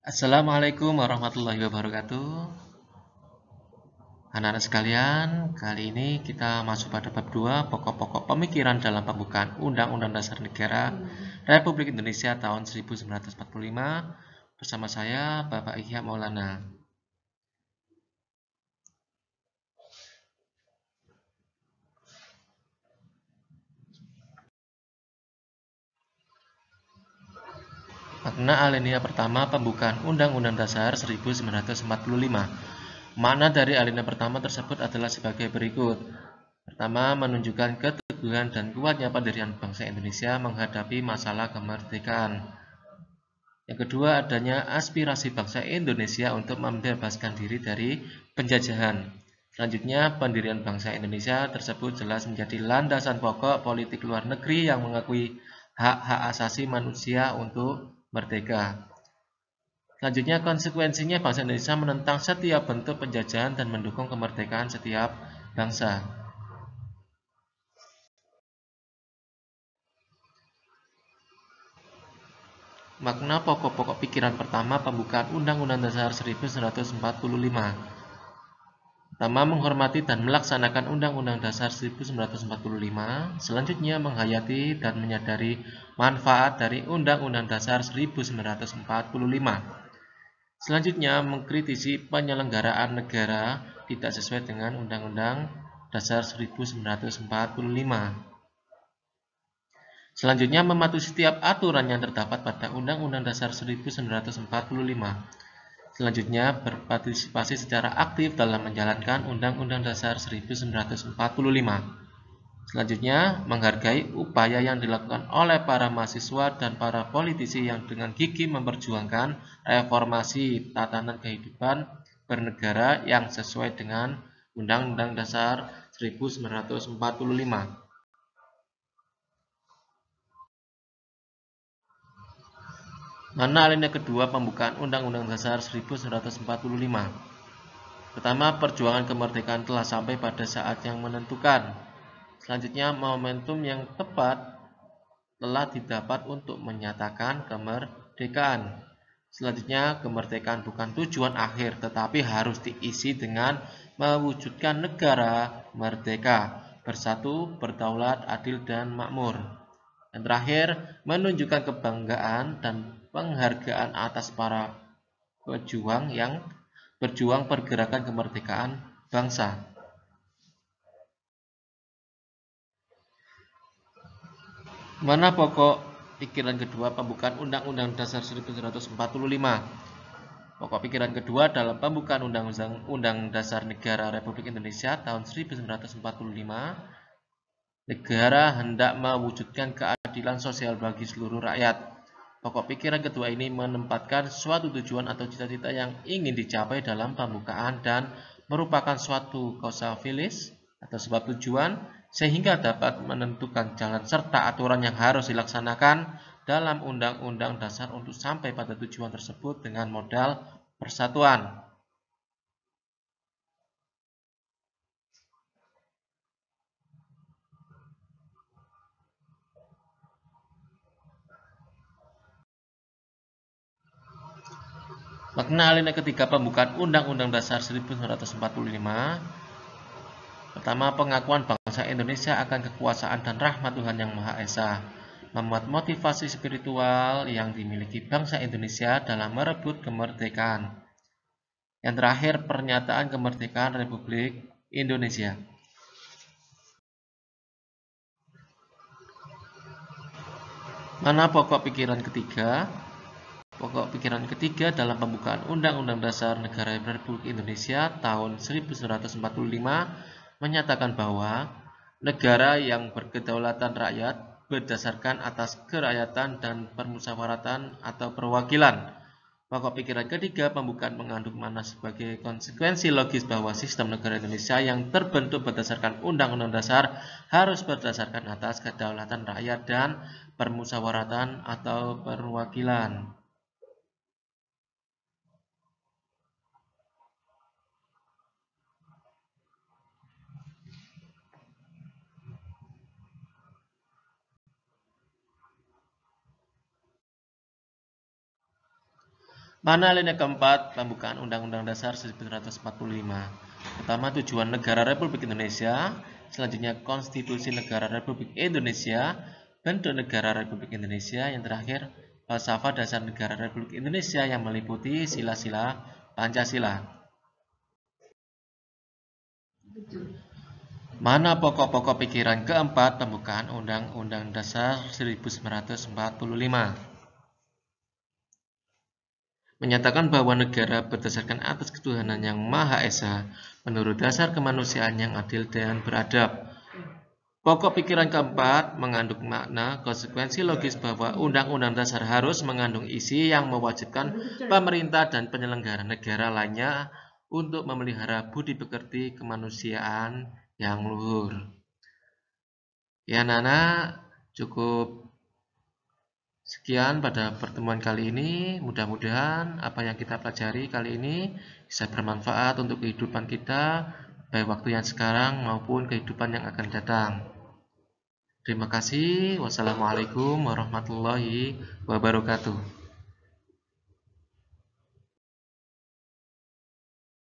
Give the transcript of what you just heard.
Assalamualaikum warahmatullahi wabarakatuh. Anak-anak sekalian, kali ini kita masuk pada bab 2, pokok-pokok pemikiran dalam pembukaan Undang-Undang Dasar Negara Republik Indonesia tahun 1945 bersama saya, Bapak Ihya Maulana. Makna alinea pertama pembukaan Undang-Undang Dasar 1945. Makna dari alinea pertama tersebut adalah sebagai berikut. Pertama, menunjukkan keteguhan dan kuatnya pendirian bangsa Indonesia menghadapi masalah kemerdekaan. Yang kedua, adanya aspirasi bangsa Indonesia untuk membebaskan diri dari penjajahan. Selanjutnya, pendirian bangsa Indonesia tersebut jelas menjadi landasan pokok politik luar negeri yang mengakui hak-hak asasi manusia untuk merdeka. Selanjutnya, konsekuensinya bangsa Indonesia menentang setiap bentuk penjajahan dan mendukung kemerdekaan setiap bangsa. Makna pokok-pokok pikiran pertama pembukaan Undang-Undang Dasar 1945. Pertama, menghormati dan melaksanakan Undang-Undang Dasar 1945. Selanjutnya, menghayati dan menyadari manfaat dari Undang-Undang Dasar 1945. Selanjutnya, mengkritisi penyelenggaraan negara tidak sesuai dengan Undang-Undang Dasar 1945. Selanjutnya, mematuhi setiap aturan yang terdapat pada Undang-Undang Dasar 1945. Selanjutnya, berpartisipasi secara aktif dalam menjalankan Undang-Undang Dasar 1945. Selanjutnya, menghargai upaya yang dilakukan oleh para mahasiswa dan para politisi yang dengan gigih memperjuangkan reformasi tatanan kehidupan bernegara yang sesuai dengan Undang-Undang Dasar 1945. Mana alinea kedua pembukaan Undang-Undang Dasar 1945. Pertama, perjuangan kemerdekaan telah sampai pada saat yang menentukan. Selanjutnya, momentum yang tepat telah didapat untuk menyatakan kemerdekaan. Selanjutnya, kemerdekaan bukan tujuan akhir, tetapi harus diisi dengan mewujudkan negara merdeka, bersatu, berdaulat, adil, dan makmur. Dan terakhir, menunjukkan kebanggaan dan penghargaan atas para pejuang yang berjuang pergerakan kemerdekaan bangsa. Mana pokok pikiran kedua pembukaan Undang-Undang Dasar 1945? Pokok pikiran kedua dalam pembukaan Undang-Undang Dasar Negara Republik Indonesia tahun 1945, negara hendak mewujudkan keadilan sosial bagi seluruh rakyat. Pokok pikiran kedua ini menempatkan suatu tujuan atau cita-cita yang ingin dicapai dalam pembukaan dan merupakan suatu causa filis atau sebab tujuan sehingga dapat menentukan jalan serta aturan yang harus dilaksanakan dalam Undang-Undang Dasar untuk sampai pada tujuan tersebut dengan modal persatuan. Makna alinea ketiga pembukaan Undang-Undang Dasar 1945. Pertama, pengakuan bangsa Indonesia akan kekuasaan dan rahmat Tuhan Yang Maha Esa, memuat motivasi spiritual yang dimiliki bangsa Indonesia dalam merebut kemerdekaan. Yang terakhir, pernyataan kemerdekaan Republik Indonesia. Mana pokok pikiran ketiga? Pokok pikiran ketiga dalam pembukaan Undang-Undang Dasar Negara Republik Indonesia tahun 1945 menyatakan bahwa negara yang berkedaulatan rakyat berdasarkan atas kerakyatan dan permusyawaratan atau perwakilan. Pokok pikiran ketiga pembukaan mengandung makna sebagai konsekuensi logis bahwa sistem negara Indonesia yang terbentuk berdasarkan Undang-Undang Dasar harus berdasarkan atas kedaulatan rakyat dan permusyawaratan atau perwakilan. Mana alinea keempat pembukaan Undang-Undang Dasar 1945? Pertama, tujuan negara Republik Indonesia. Selanjutnya, konstitusi negara Republik Indonesia. Bentuk negara Republik Indonesia. Yang terakhir, falsafah dasar negara Republik Indonesia yang meliputi sila-sila Pancasila. Mana pokok-pokok pikiran keempat pembukaan Undang-Undang Dasar 1945? Menyatakan bahwa negara berdasarkan atas ketuhanan yang Maha Esa menurut dasar kemanusiaan yang adil dan beradab. Pokok pikiran keempat mengandung makna konsekuensi logis bahwa Undang-Undang Dasar harus mengandung isi yang mewajibkan pemerintah dan penyelenggara negara lainnya untuk memelihara budi pekerti kemanusiaan yang luhur. Ya Nana, cukup sekian pada pertemuan kali ini. Mudah-mudahan apa yang kita pelajari kali ini bisa bermanfaat untuk kehidupan kita, baik waktu yang sekarang maupun kehidupan yang akan datang. Terima kasih. Wassalamualaikum warahmatullahi wabarakatuh.